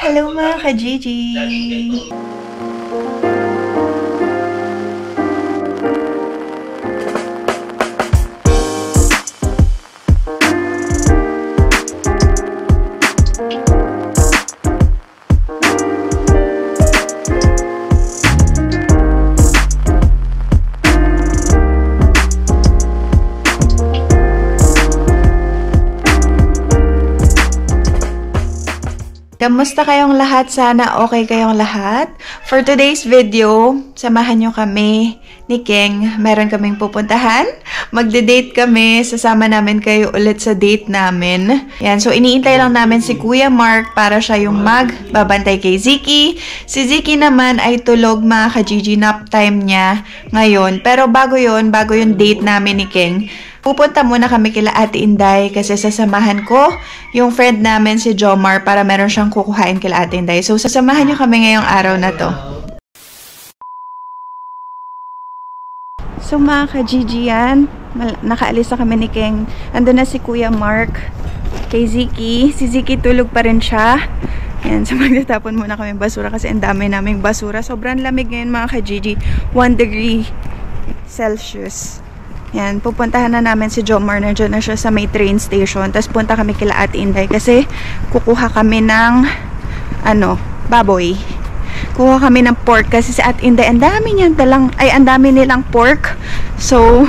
Hello mga ka-Gigi! Kamusta kayong lahat? Sana okay kayong lahat. For today's video, samahan nyo kami ni King. Meron kaming pupuntahan. Magde-date kami. Sasama namin kayo ulit sa date namin. Yan. So, iniintay lang namin si Kuya Mark para siya yung magbabantay kay Ziki. Si Ziki naman ay tulog mga ka-Gigi, nap time niya ngayon. Pero bago yung date namin ni King, pupunta muna kami kila Ate Inday kasi sasamahan ko yung friend namin si Jomar para meron siyang kukuhain kila Ate Inday. So, sasamahan niyo kami ngayong araw na to. So, mga ka-Gigi yan. Nakaalis na kami ni King. Andun na si Kuya Mark kay Ziki. Si Ziki tulog pa rin siya. Yan. So, magtatapon muna kami basura kasi ang dami naming basura. Sobrang lamig ngayon mga ka-Gigi. 1 degree Celsius. Yan, pupuntahan na namin si Jomar. Nandiyan na siya sa may train station. Tapos punta kami kila Ate Inday kasi kukuha kami ng baboy. Kuha kami ng pork kasi si Ate Inday, ang dami nilang pork. So,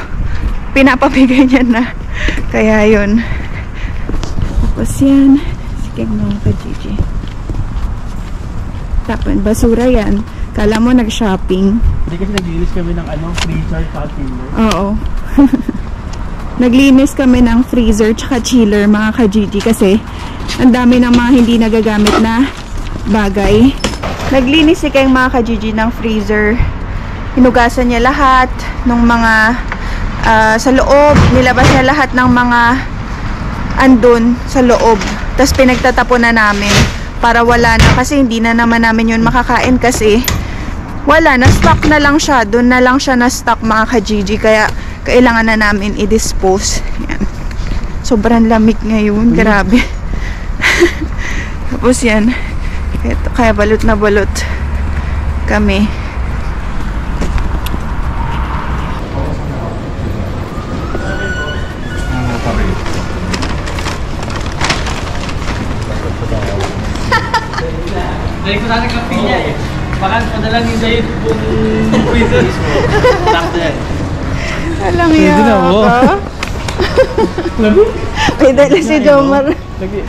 pinapabigay niya na. Kaya yun. Tapos yan. Sige mga ka-Gigi. Tapos basura yan. Kala mo nag-shopping. Hindi kasi naglinis kami ng freezer at chiller. Oo. Naglinis kami ng freezer tsaka chiller mga ka-Gigi kasi ang dami ng mga hindi nagagamit na bagay. Naglinis si Keng mga ka-Gigi ng freezer. Hinugasan niya lahat ng mga sa loob. Nilabas niya lahat ng mga andun sa loob. Tapos pinagtatapon na namin para wala na kasi hindi na naman namin yun makakain kasi wala, na-stock na lang siya. Doon na lang siya na-stock mga ka-Gigi. Kaya kailangan na namin i-dispose. Yan. Sobrang lamig ngayon. Grabe. Tapos yan. Kaya balot na balot kami. Dahil ko sana kapi niya eh. Baka padalang yung dahil yung freezer. Takto yan. Alam niya ka. May dala si Jomar.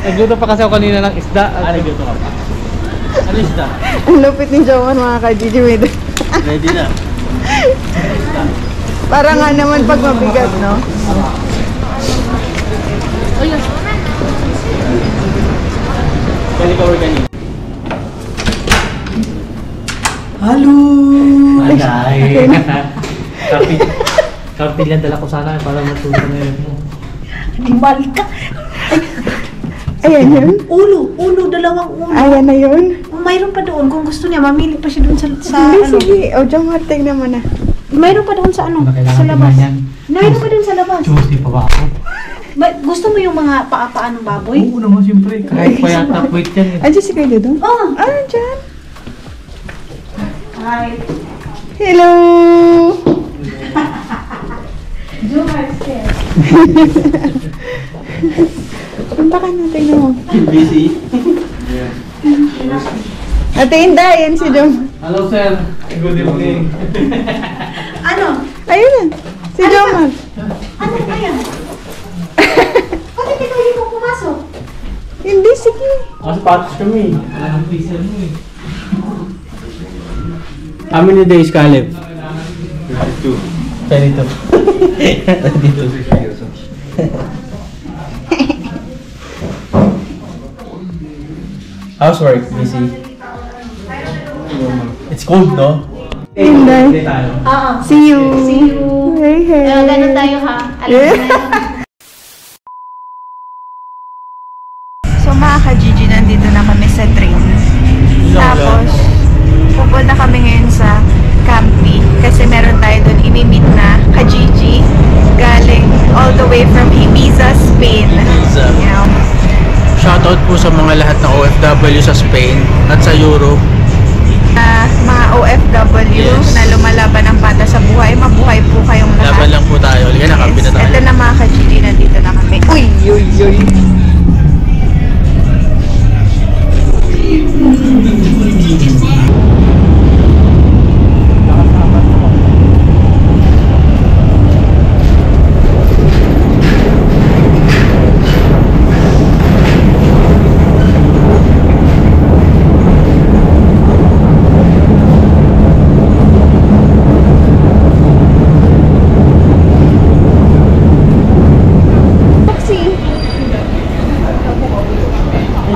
Nagluto pa kasi ako kanina ng isda. Nagluto ka pa? Ano isda? Ang lupit ni Jomar mga ka-Gigi. Ready na. Para nga naman pag mabigat, no? Kali ka organic. Halo! Ay! Karpil yan dala ko sana para matulog na yun mo. Animal ka! Ayan yun? Ulo, dalawang ulo. Ayan na yun? Mayroon pa doon. Kung gusto niya, mamili pa siya doon sa Sige. O, Jomar, tingnan mo na. Mayroon pa doon sa sa labas. Mayroon pa doon sa labas. Juicy pa ba ako? Gusto mo yung mga paa-paa ng baboy? Oo naman, siyempre. Kahit pa yata wait yan eh. Andiyan si Kuya Dudong? Oo. Andiyan. Hi. Hello! Jomar stairs. Punta ka na, tingnan mo. Busy? Ate Inday, yan si Jomar. Hello sir. Good evening. Ano? Ayun na, si Jomar. Ano kaya? Bakit ikaw hindi mo pumasok? Hindi, sige. Mas patos kami. Anong freezer mo eh. How many days, Caleb? 22. 22. 22 years old. Housework, busy. It's cold, no? Inday. Oo. See you. See you. Hey, hey. Ganun tayo ha. Alam mo na. So mga ka-Gigi, nandito na kami sa train. Tapos, pupunta kami ngayon sa Campi kasi meron tayo doon imimit na ka-Gigi galing all the way from Ibiza, Spain. Ibiza. Yeah. Shoutout out po sa mga lahat ng OFW sa Spain at sa Europe. Mga OFW Yes. na lumalaban ng pata sa buhay, mabuhay po kayong lahat. Laban lang po tayo. Halika na, kampi na tayo. Ito na mga ka-GD, nandito na kami. Uy, uy, uy.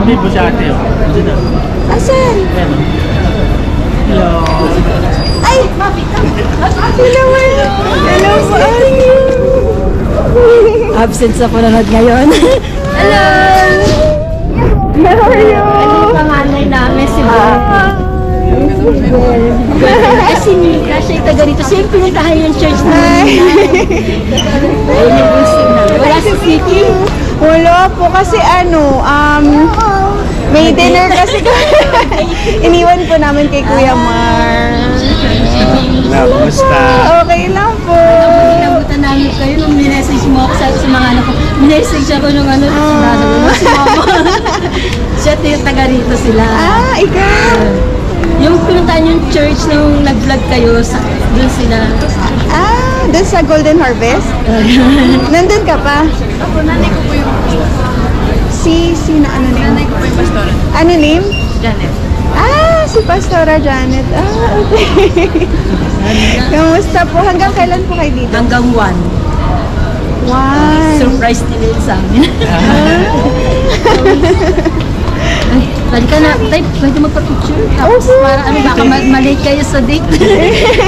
Hindi po si ate. Asan? Hello. Ay! Hello, hello. Hello, Ate. Absent sa panonood ngayon. Hello! How are you? Panganay namin si Kasi Mika siya taga dito. Siya yung pinuntahan yung church na wala si Siki. Wala po kasi may dinner kasi iniwan po namin kay Kuya Mar. Kumusta? Okay lang po. Inabutan namin kayo nung minessage mo ako sa mga anak ko. Minessage ako nung si mama. Siya taga rito sila. Ah, ikaw. Yung pinuntahan yung church nung nag-vlog kayo, doon sila. Ah, doon sa Golden Harvest? Nandun ka pa? Ako, nanay ko po yung Sino ano name? nanay ko po yung pastora. Ano name? Janet. Ah, si Pastora Janet. Ah, okay. Kamusta po? Hanggang kailan po kayo dito? Hanggang 1. Wow. Surprise nila yun sa amin. Ay, tali ka na. Tay, pwede magpa-picture? Tapos para baka malate kayo sa date.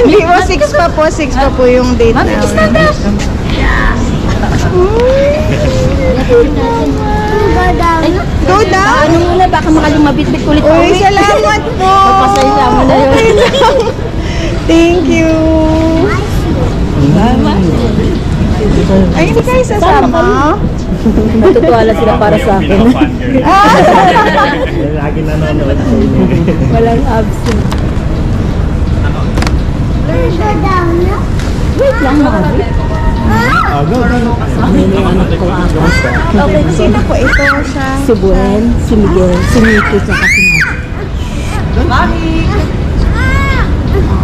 Hindi po, 6 pa po. 6 pa po yung date Mami, kiss na namin. Ay, Go down. ano muna, baka makalumabit-bit ulit Uy, salamat po. Papasaya mo na yun. Okay lang. Thank you. Ay, hindi kayo sasama? Natutuwa lang sila para sa akin. Lagi nanonood sa inyo. Walang absent. Wait lang, Mami. Okay, sino po ito sa... Si Buen, si Miguel, si Miki, tsaka si Mami.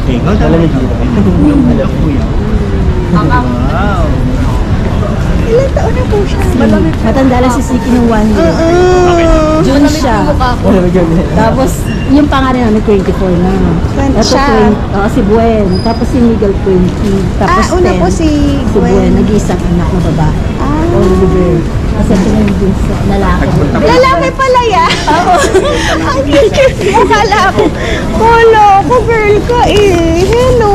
Tingnan, talaga dito. Hello, kuya. Wow. Ilang taon na po siya? Matanda lang si Siki ng 1 year. June siya. Tapos, yung pangalan namin 24 na. Siya. Si Buen. Tapos si Miguel 20. Tapos una 10. po si Buen. Nag-iisang anak na babae. Oliver. Kasi ito na yung dun sa lalaki. Lalaki pala yan? Oo. Ang cute. Akala ko. Kala ko, girl ka eh. Hello.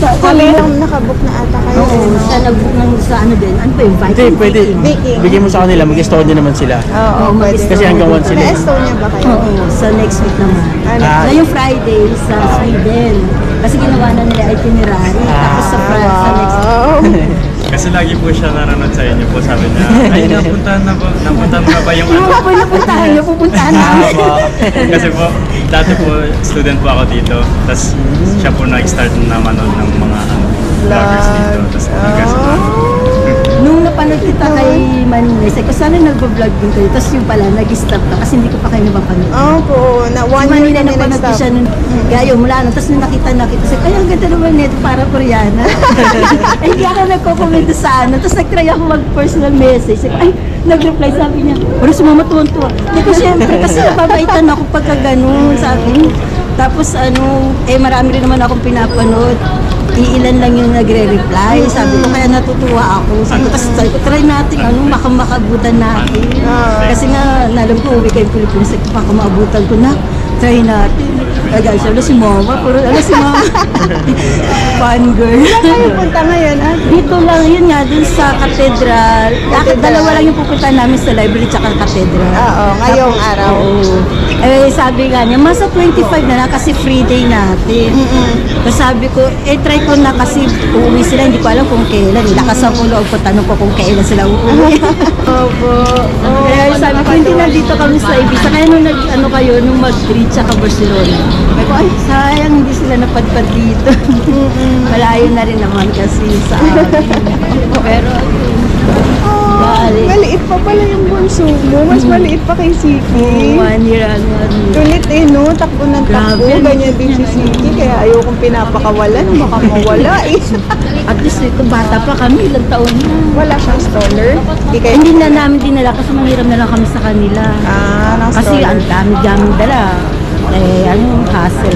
Kami lang nakabook na ata kayo. Oo. Siya nag-book ng sa ano din. Ano ba yung Hindi, Viking? pwede. Viking. Bigyan mo sa kanila, mag-install din naman sila. Oo, pwede. Kasi hanggang 1 sila. Na-Estonia ba kayo? Oo. Sa next week naman. Ano? Ngayong Friday sa Sweden. Kasi ginawa na nila itinerary. Tapos sa France sa next week. Wow. Kasi lagi po siya nanonood sa inyo po, sabi niya, ay napuntahan na ba yung Yung ano? po napuntahan niyo, pupuntahan namin. Kasi po, dati po, student po ako dito, tapos siya po nag-start na manood ng mga vloggers dito, tapos nagkasunod. Nung napanood kita kay Manila, sabi ko sana nagpa-vlog din kayo. Tapos yung pala, nag-stop ka kasi hindi ko pa kayo napapanood. Opo, na Si 1 year Manila kami napanood ko nag-stop. siya nun. Gayo, mula nun. Tapos nung nakita, sabi ko, ang ganda naman nito, para Koreana. Ay, hindi ako nagko-comment sa ano. Tapos nag-try ako mag-personal message. Sabi ko, ay, nag-reply sabi niya, pero si mama tuwan-tuwa. Hindi ko siyempre, kasi napabaitan ako pagka ganun sa akin. Tapos marami rin naman akong pinapanood. Iilan lang yung nagre-reply. Sabi ko, kaya natutuwa ako. Sabi ko, try natin, makabutan natin. Kasi nga, nalam ko, uwi kayong Pilipinas, baka maabutan ko na. Try natin. Tagal siya, si mama, puro si mama. Fun girl. Saan kayo punta ngayon, ate? Dito lang, yun nga, dun sa cathedral. Dalawa lang yung pupunta namin sa library tsaka cathedral. Oo, ngayong araw. Oo. Eh, sabi nga niya, masa 25 na kasi free day natin. Tapos sabi ko, try ko na kasi uuwi sila, hindi ko alam kung kailan. Lakas ako loob ko, tanong ko kung kailan sila uuwi. Opo. Kaya sabi ko, hindi nandito kami sa Ibiza. Kaya nung nung Madrid tsaka Barcelona. Sabi ko, ay, sayang, hindi sila napadpad dito. Malayo na rin naman kasi sa amin. Pero, Maliit pa pala yung bunso mo. Mas maliit pa kay Siki. 1 year ano. Kulit no? Takbo ng takbo. Grabe. Ganyan din si Siki. Kaya ayokong pinapakawalan. Baka mawala eh. At least ito, bata pa kami, ilang taon na. Wala siyang stroller. Hindi na namin dinala kasi manghiram na lang kami sa kanila. Ng Kasi stroller. ang dami-dami dala. Hassle.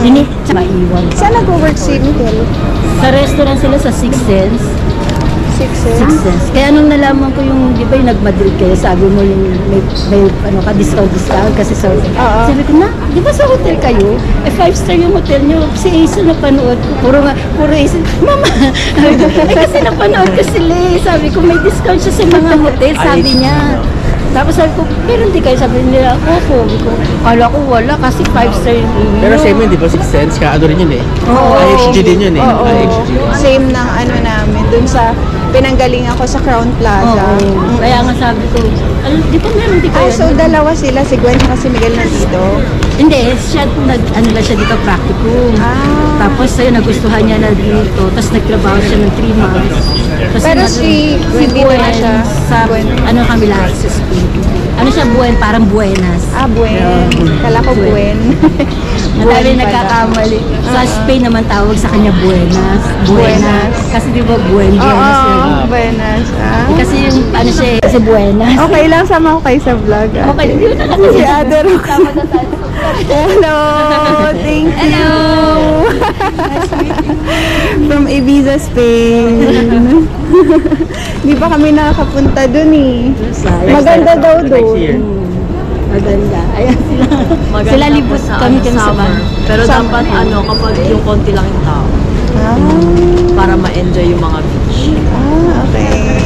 Hindi, maiwan. Saan nag-work si Miguel? Sa restaurant sila sa Six Sense. Six Six Sense. Kaya nung nalaman ko yung, di ba yung nag-Madrid kayo, sabi mo yung may discount kasi sabi ko na, di ba sa hotel kayo? 5-star yung hotel nyo. Si Ace napanood ko. Puro Ace. Mama! Kasi napanood ko sila eh. Sabi ko, may discount siya sa mga hotel, sabi niya. Tapos sabi ko, pero hindi kayo, sabi nila, sabi ko, kala ko wala kasi 5-star yung inyo. Pero same yun, di ba? 6 cents, kaado rin yun eh. Oo. IHG din yun eh. Oo. IHG. Same ng ano namin. Dun sa pinanggaling ako sa Crown Plaza. Oo. Kaya nga sabi ko, di ba meron di kayo? So dalawa sila, si Gwen at si Miguel nandito. Hindi, siya, lang siya dito practicum. Tapos sa'yo, nagustuhan niya na dito. Tapos nagtrabaho siya ng 3 months. Tapos Pero si hindi Buen, na siya. sa, ano kami lahat sa Spain. Ano siya, Buen, parang Buenas. Buen. Kala ko Buen. Madami pala. nagkakamali. Sa Spain naman tawag sa kanya Buenas. Buenas. Kasi di ba Buen, Buenas yun. Buenas. Kasi yung, ano siya, kasi Buenas. Okay lang, sama ko kayo sa vlog. Okay, hindi mo na kasi Si Ate Ro. Hello! Thank you! Hello! From Ibiza, Spain. Di ba kami nakakapunta dun eh. Maganda daw doon. Maganda. Ayan sila. Sila libot kami sa summer. Pero Summer. dapat kapag yung konti lang yung tao para ma-enjoy yung mga beach. Okay.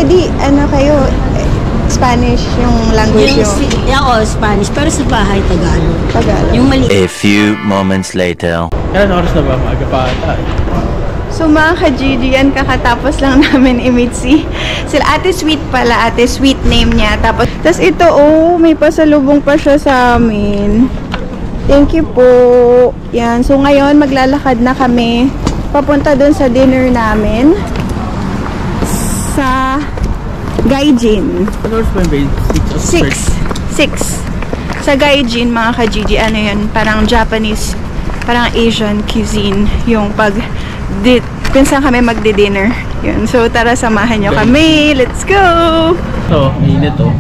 Di, kayo, Spanish yung language Yung yung ako, Spanish. Pero sa bahay, Tagalog. Tagalog. Yung mali. A few moments later. Kailan oras na ba? Maaga pa ata. So mga ka-GG, yan kakatapos lang namin i-meet sila Ate Sweet pala, Ate Sweet name niya. Tapos ito, may pasalubong pa siya sa amin. Thank you po. Yan, so ngayon maglalakad na kami papunta dun sa dinner namin sa Gaijin. Ano oras pa yung 6 sa Gaijin, mga ka-GG, ano yun, parang Japanese, parang Asian cuisine yung pinsan kami magdi-dinner yun. So tara, samahan nyo kami, let's go! Ito, mainit oh.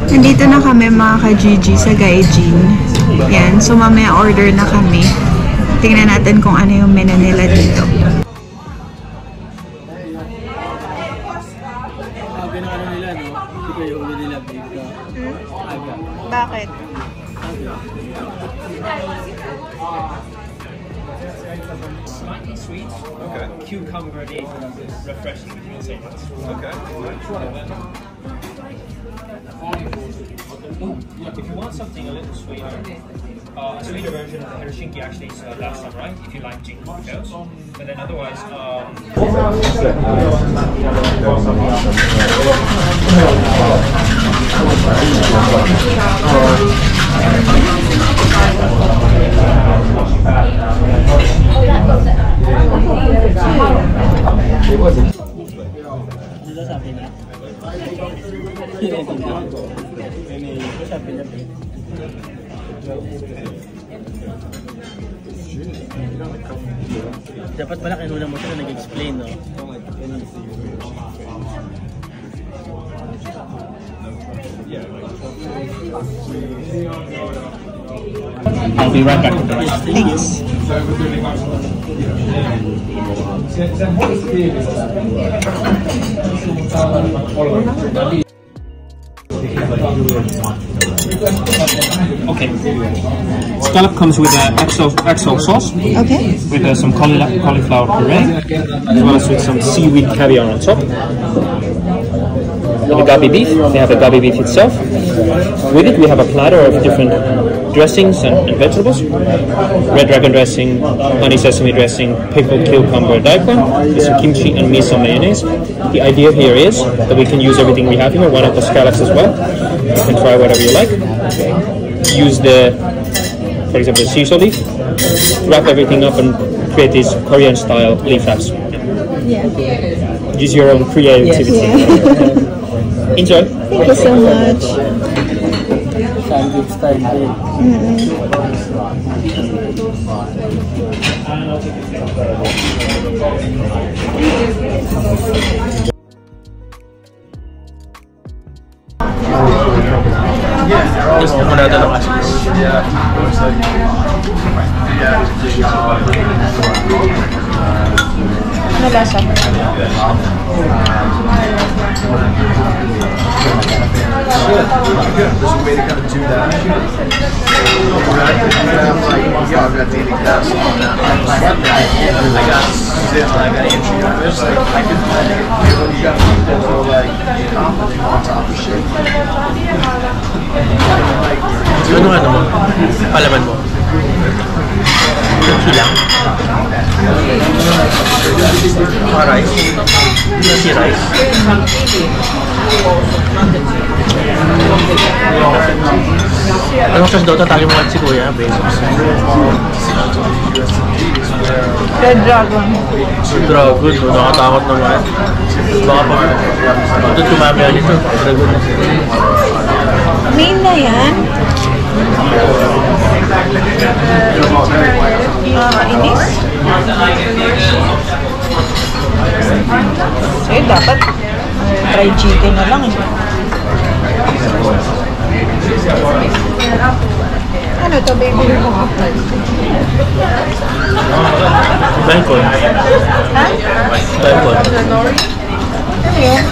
Nandito na kami, mga ka-GG, sa Gaijin. Yan, so mamaya order na kami. Tingnan natin kung ano yung menu nila dito. Bakit? Slightly sweet. Okay. Cucumber refreshing, if you say that. Okay. If you want something a little sweeter, a sweeter version of the Helsinki actually is last time, right? If you like chicken potatoes. But then otherwise, Dapat pala kinuna mo siya na nag-explain, no? I'll be right back with the rest. Thanks. Okay. Scallop comes with an XO sauce. Okay. With some cauliflower puree, as well as with some seaweed caviar on top. The Gabi beef, we have the Gabi beef itself. With it, we have a platter of different dressings and vegetables. Red dragon dressing, honey sesame dressing, pickled cucumber daikon, with some kimchi and miso mayonnaise. The idea here is that we can use everything we have here. One of the scallops as well. You can try whatever you like. Use for example, the shiso leaf. Wrap everything up and create these Korean style leaf wraps. Yeah. Use your own creativity. Yes. Enjoy. Thank you so much. Sandwich style din. Gusto mo na ito lang. Ano lasa? Ano mo? Palaman mo? Kilang. Rice. Nasi rice. Anong sauce daw? Tatagin mo si Kuya, Bezos. Red Dragon. Dragon, no? Nakatakot naman. Baka pa. Ito tumamaya nito. Dragon. Main na yan. Inis. Eh, dapat fried chicken na lang eh. Ano to, baby? Bacon. Ha? Bacon. Ano yun?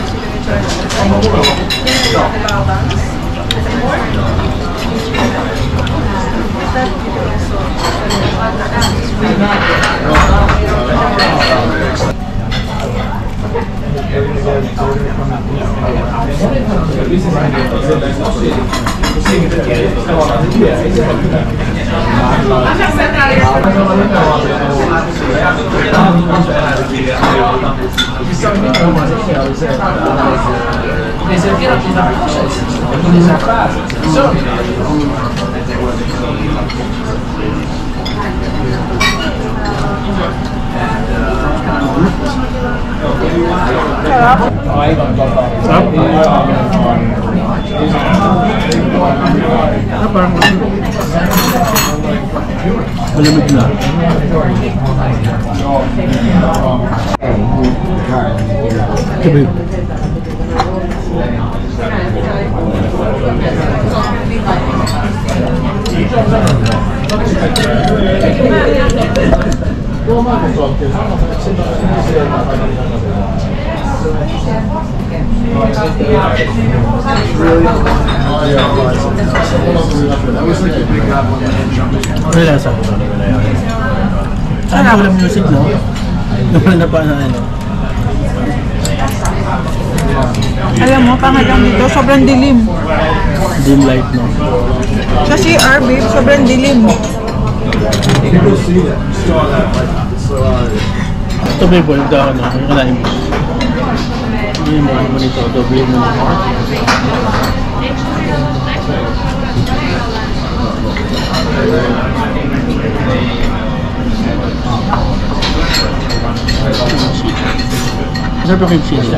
Parang malamig na. Sabi. Ano lasa? Ano walang music, no? Na pa na ano? Alam mo, pangalang dito, sobrang dilim. Dim light, no? Sa CR, babe, sobrang dilim. Ito may bulog daw ano? Yung kalahin mo. Hindi mo ano nito, doble mo nito. Masarap yung kimchi nila.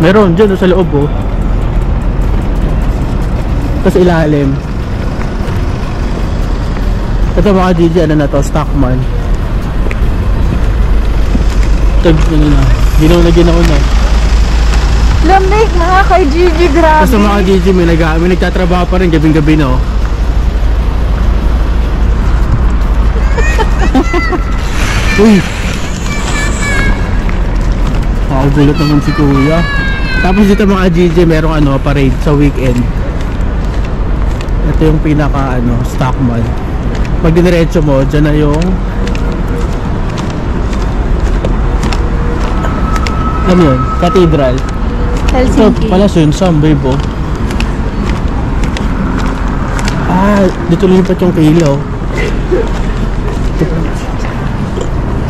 Meron dyan sa loob oh. Tapos ilalim. Ito mga DJ, ano na to, Stockman. Ito, ano na, ginaw na. Lamig mga kay Gigi, grabe. Tapos mga DJ, may nagtatrabaho pa rin gabing-gabi no. Uy! Gulat naman si Kuya. Tapos dito mga GJ, merong ano, parade sa weekend. Ito yung pinaka ano, Stockman. Pag diniretso mo, dyan na yung ano yun? Cathedral. Helsinki. Ito pala Sunsam, babe oh. Ah, dito lipat yung ilaw.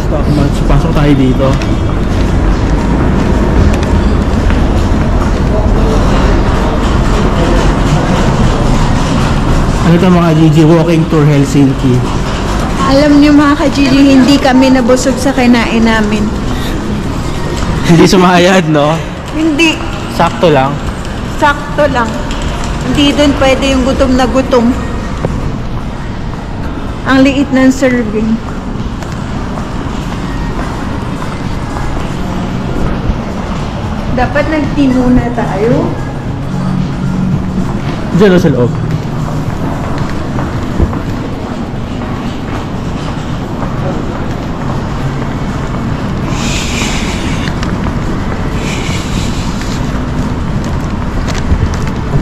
Stockman, pasok tayo dito. Ano ito mga GG, walking tour Helsinki. Alam niyo mga ka-Gigi, hindi kami nabusog sa kinain namin. Hindi sumayad, no? Hindi. Sakto lang. Sakto lang. Hindi doon pwede yung gutom na gutom. Ang liit ng serving. Dapat nagtimuna tayo. Diyan o sa loob.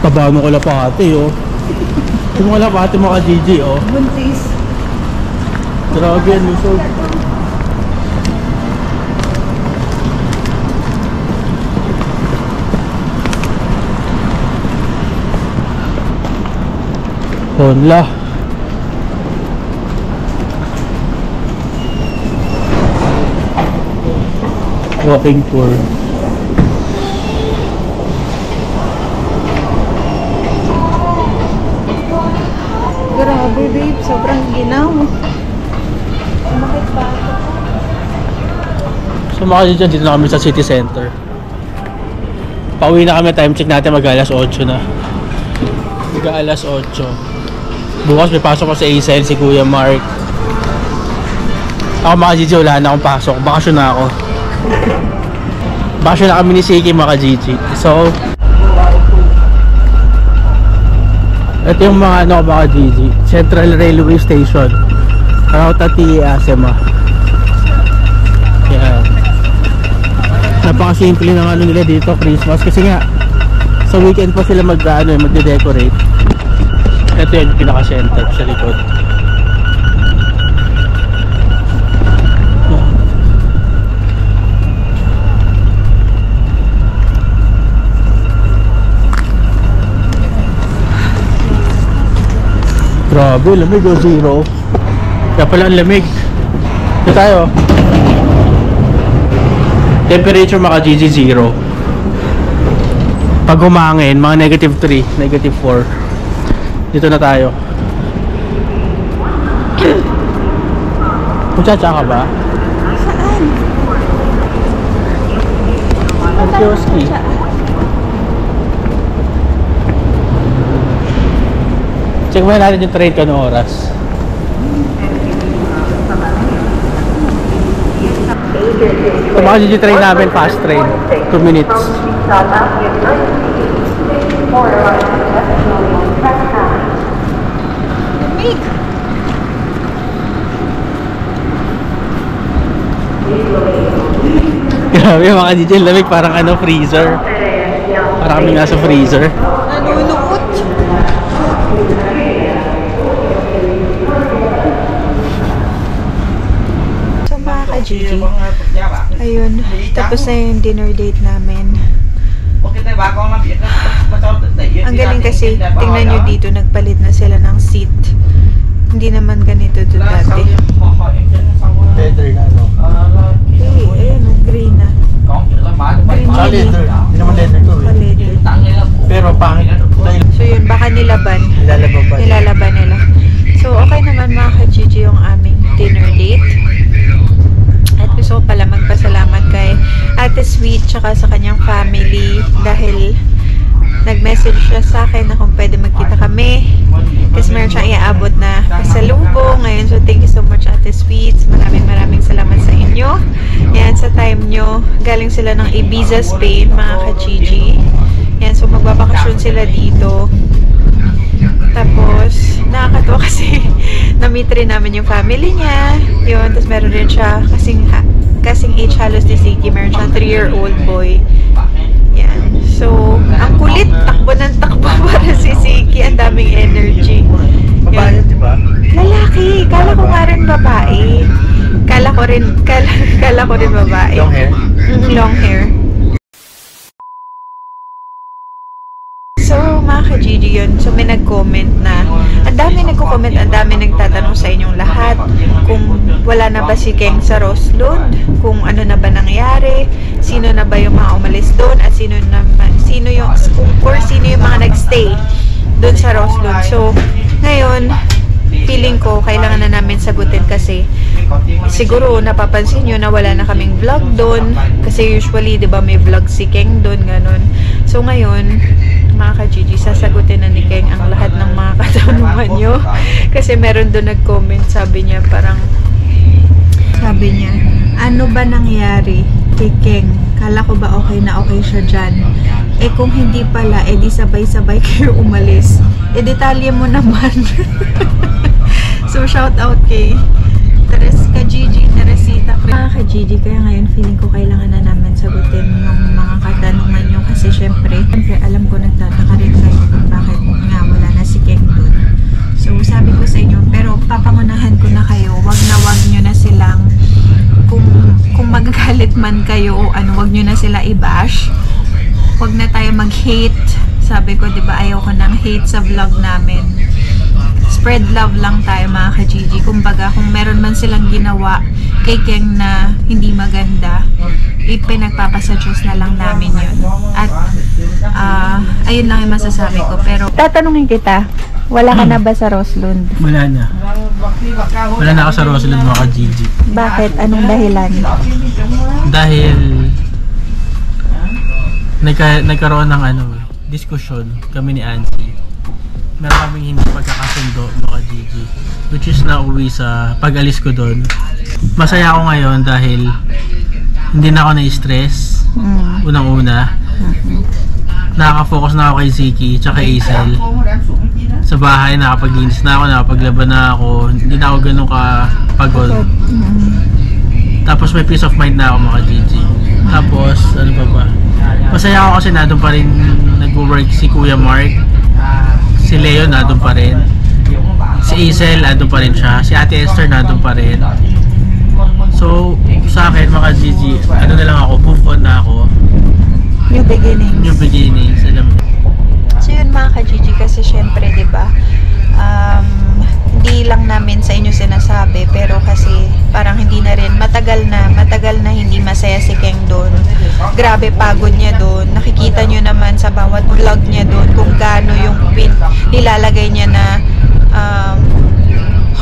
Taba mo ko lapate oh. Ito mo lapate mo ka GG oh. Buntis. Grabe yan lusog. Honla. Walking tour. Grabe babe, sobrang ginaw. Bakit ba? So mga dyan, dito na kami sa city center. Pauwi na kami, time check natin mag-alas 8 na. Mag-alas 8. Bukas may pasok ko sa ASL si Kuya Mark. Ako mga GG, wala na akong pasok. Bakasyon na ako. Bakasyon na kami ni Siki mga GG. So Ito yung mga ano mga Gigi, Central Railway Station, Rauta Asema. Yan. Napakasimple ng ano nila dito, Christmas, kasi nga sa weekend pa sila magde-decorate. Ito yung pinaka-center sa likod. Grabe, lamig o zero. Kaya pala ang lamig. Ito tayo. Temperature mga Gigi 0. Pag humangin, mga -3, -4. Dito na tayo. Muchacha ka ba? Saan? Ang kioski. Check muna natin yung train ko noong oras. Ito mga Gigi train namin, fast train. 2 minutes. Grabe mga Gigi, lamig parang ano, freezer. Parang kami nasa freezer. Nanunuot. So mga ka-Gigi, ayun, tapos na yung dinner date namin. Ang galing kasi, tingnan nyo dito, nagpalit na sila ng seat. Hindi naman ganito to dati. Leather na ano? Eh, ayun, green na. Leather. Hindi naman leather to eh. Leather. Pero pangit. So yun, baka nilaban. Nilalaban nila. So okay naman mga ka-Gigi yung aming dinner date. At gusto ko pala magpasalamat kay Ate Sweet tsaka sa kanyang family dahil nag-message siya sa akin na kung pwede magkita kami kasi meron siyang iaabot na pasalubong ngayon. So thank you so much Ate Sweet, maraming salamat sa inyo. Yan, sa time nyo galing sila ng Ibiza, Spain mga ka-Gigi. Yan, so magbabakasyon sila dito. Tapos nakakatawa kasi na-meet rin namin yung family niya yun, tapos meron rin siya kasing age halos ni Ziggy, meron siyang 3-year-old boy. Yan. So, ang kulit, takbo ng takbo para si Ziggy. Ang daming energy. Babae, di ba? Lalaki. Kala ko nga rin babae. Kala ko rin babae. Long hair? Long hair. So, mga ka-Gigi yun. So, may nag-comment na ang dami nagko-comment, ang dami nagtatanong sa inyong lahat kung wala na ba si Keng sa Roslund, kung ano na ba nangyari, sino na ba yung mga umalis doon, at sino yung mga nagstay doon sa Roslund. So, ngayon, feeling ko, kailangan na namin sagutin kasi siguro napapansin nyo na wala na kaming vlog doon kasi usually, di ba, may vlog si Keng doon, ganun. So, ngayon, mga ka-Gigi, sasagutin na ni Keng ang lahat ng mga katanungan nyo kasi meron doon nag-comment, sabi niya, ano ba nangyari kay Keng? Kala ko ba okay na okay siya dyan? Eh kung hindi pala, eh di sabay-sabay kayo umalis. Eh detalye mo naman. So shout out kay Gigi, Teresita. Mga ka-Gigi, kaya ngayon feeling ko kailangan na namin sagutin yung mga katanungan nyo kasi syempre alam ko nagtataka rin kayo kung bakit nga wala na si Keng dun. So sabi ko sa inyo, pero papangunahan ko na kayo, wag nyo na silang kung magagalit man kayo o ano, wag nyo na sila i-bash. Wag na tayo mag-hate. Sabi ko, diba, ayaw ko ng hate sa vlog namin. Spread love lang tayo mga ka-Gigi. Kumbaga, kung meron man silang ginawa kay Keng na hindi maganda, ipinagpapasuggest na lang namin yun. At ayun lang yung masasabi ko. Pero tatanungin kita, wala ka na ba sa Roslund? Wala na. Wala na ako sa Roslund mga ka-Gigi. Bakit? Anong dahilan? Dahil nagkaroon ng diskusyon kami ni Angie. Meron kaming hindi pagkakasundo mga Gigi, which is nauwi sa pag-alis ko doon. Masaya ako ngayon dahil hindi na ako na-stress. Unang-una nakaka-focus na ako kay Ziki tsaka Hazel. sa bahay, nakapaglinis na ako, nakapaglaban na ako, hindi na ako ganun kapagod. Tapos may peace of mind na ako mga Gigi. Tapos, ano pa ba? Masaya ako kasi nandun pa rin nag-work si Kuya Mark, si Leo nandun pa rin, si Isel nandun pa rin siya, si Ate Esther nandun pa rin. So, sa akin mga Gigi, ano na lang ako, move on na ako. New beginnings. New beginnings, alam mo. So yun mga ka-Gigi, kasi syempre diba, hindi lang namin sa inyo sinasabi, pero kasi parang hindi na rin, matagal na hindi masaya si Keng doon. Grabe pagod niya doon. Nakikita nyo naman sa bawat vlog niya doon kung gaano yung nilalagay niya na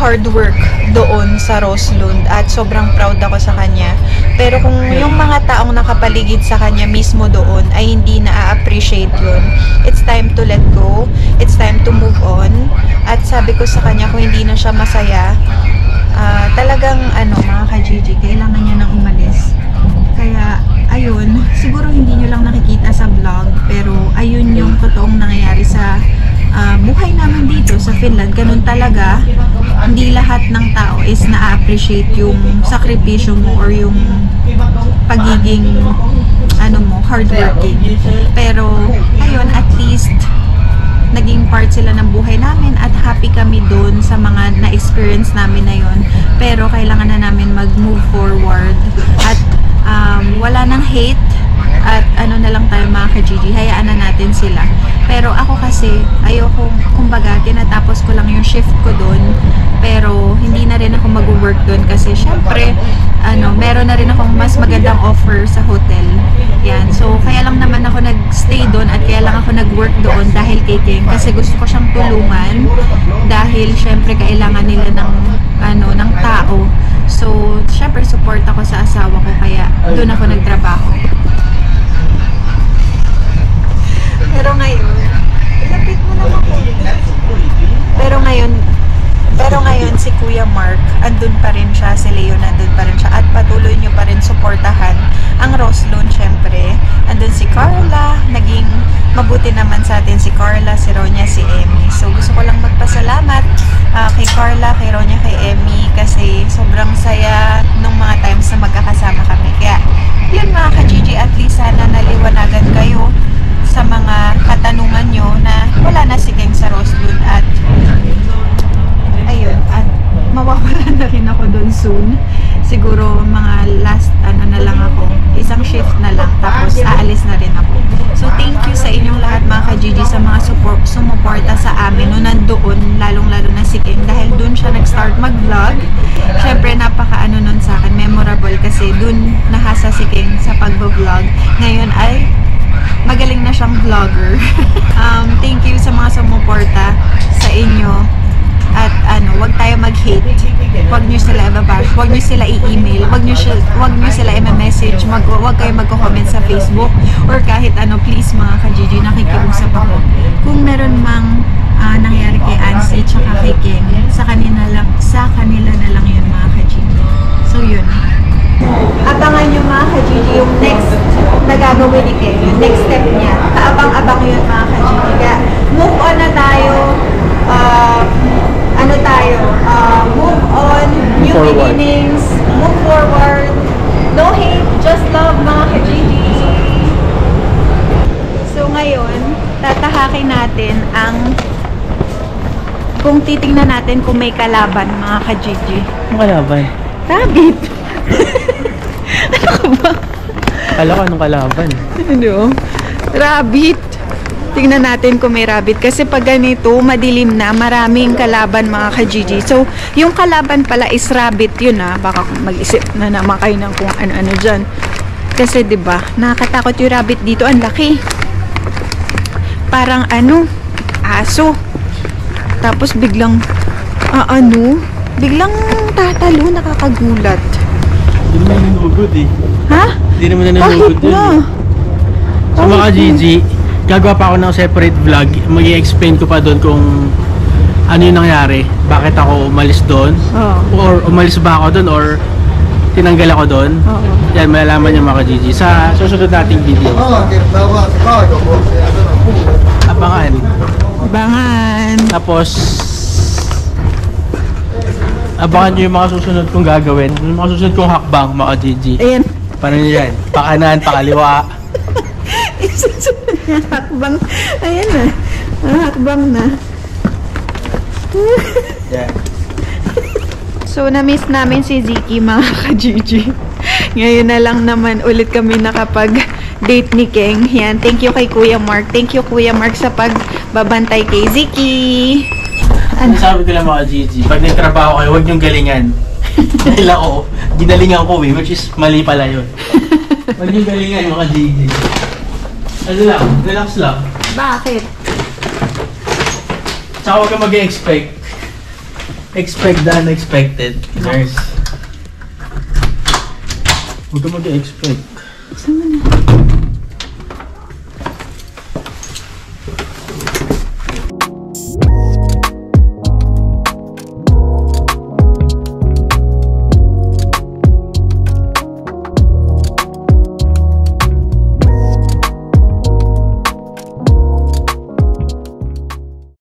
hard work doon sa Roslund, at sobrang proud ako sa kanya. Pero kung yung mga taong nakapaligid sa kanya mismo doon ay hindi na-appreciate yun, it's time to let go, it's time to move on. At sabi ko sa kanya, kung hindi na siya masaya, talagang mga ka-Gigi, kailangan niya nang umalis. Kaya ayun, siguro hindi nyo lang nakikita sa vlog, pero ayun yung totoong nangyayari sa buhay namin dito sa Finland. Ganun talaga, hindi lahat ng tao is na-appreciate yung sakripisyo mo or yung pagiging hardworking. Pero ayun, at least naging part sila ng buhay namin at happy kami doon sa mga na-experience namin na yun. Pero kailangan na namin mag-move forward at wala nang hate at na lang tayo mga ka-Gigi, hayaan na natin sila. Pero ako kasi ayoko, kumbaga tinatapos ko lang yung shift ko doon, pero hindi na rin ako mag-work doon kasi syempre meron na rin akong mas magandang offer sa hotel. Yan, so kaya lang naman ako nag-stay doon at kaya lang ako nag-work doon dahil kay King, kasi gusto ko siyang tulungan dahil syempre kailangan nila ng tao. So syempre support ako sa asawa ko, kaya doon ako nagtrabaho. Pero ngayon, ilapit mo naman po. Pero ngayon si Kuya Mark, andun pa rin siya, si Leo nandun pa rin siya, at patuloy nyo pa rin suportahan ang Roslund syempre. Andun si Carla, naging mabuti naman sa atin si Carla, si Ronya, si Emmy. So gusto ko lang magpasalamat kay Carla, kay Ronya, kay Emmy, kasi sobrang saya nung mga times na magkakasama kami. Kaya yun mga ka-Gigi, at least sana naliwanagan kayo sa mga katanungan nyo na wala na si Keng sa Roslund, at ayun, at mawawalan na rin ako doon soon. Siguro mga last na lang ako, isang shift na lang, tapos aalis na rin ako. So thank you sa inyong lahat mga ka-Gigi, sa mga sumuporta sa amin nung nandoon, lalong-lalo na si Keng, dahil doon siya nag-start mag-vlog. Syempre napaka nun sa akin, memorable, kasi doon nahasa si Keng sa pag-vlog. Ngayon ay magaling na siyang vlogger. Thank you sa mga sumuporta sa inyo. At wag tayo mag-hate. Wag niyo sila i-bash, wag niyo sila i-email, wag niyo sila i-message, wag kayo magko-comment sa Facebook or kahit please mga ka-Gigi, nakikiusap ako. Kung meron mang nangyari kay Ansi tsaka kay Keng, sa kanila na lang yun mga ka-Gigi. So yun. Abangan nyo mga ka-Gigi yung next na gagawin ni Keng, yung next step niya. Kaabang-abang yun mga ka-Gigi. Kaya move on na tayo. Move on, new beginnings, move forward. No hate, just love mga ka-Gigi. So ngayon, tatahakin natin kung titingnan natin kung may kalaban mga ka-Gigi. Ano kalaban? Rabbit! Ano ka ba? Kala ko anong kalaban? Rabbit! Tingnan natin kung may rabbit. Kasi pag ganito, madilim na, maraming kalaban mga ka-Gigi. So, yung kalaban pala is rabbit yun Baka mag-isip na naman kayo ng kung ano-ano dyan. Kasi diba, nakakatakot yung rabbit dito. Ang laki. Parang aso. Tapos biglang, biglang tatalo, nakakagulat. Hindi naman nanugod Ha? Hindi naman nanugod yun. So mga Gigi, gagawa pa ako ng separate vlog. Mag-i-explain ko pa doon kung ano yung nangyari. Bakit ako umalis doon? Or umalis ba ako doon? Or tinanggal ako doon? Yan, malalaman niyo mga Gigi sa susunod nating video. Abangan. Abangan. Tapos, abangan nyo yung mga susunod kong gagawin. Yung mga susunod kong hakbang, mga Gigi. Ayan. Paano nyo yan? Pakanan, pakaliwa. Hakbang. Ayan na. Hakbang na. Yan. So, na-miss namin si Ziki, mga ka-Gigi. Ngayon na lang naman ulit kami nakapag-date ni Keng. Yan. Thank you kay Kuya Mark. Thank you, Kuya Mark, sa pagbabantay kay Ziki. Ano sabi ko lang mga Gigi, pag nagtrabaho kayo, huwag niyong galingan. Dahil ako, ginalingan ko which is mali pala yun. Huwag niyong galingan mga Gigi. Ano lang, relax lang. Bakit? Tsaka huwag kang mag-expect. Expect the unexpected. Nurse. Huwag kang mag-expect. Saan mo na?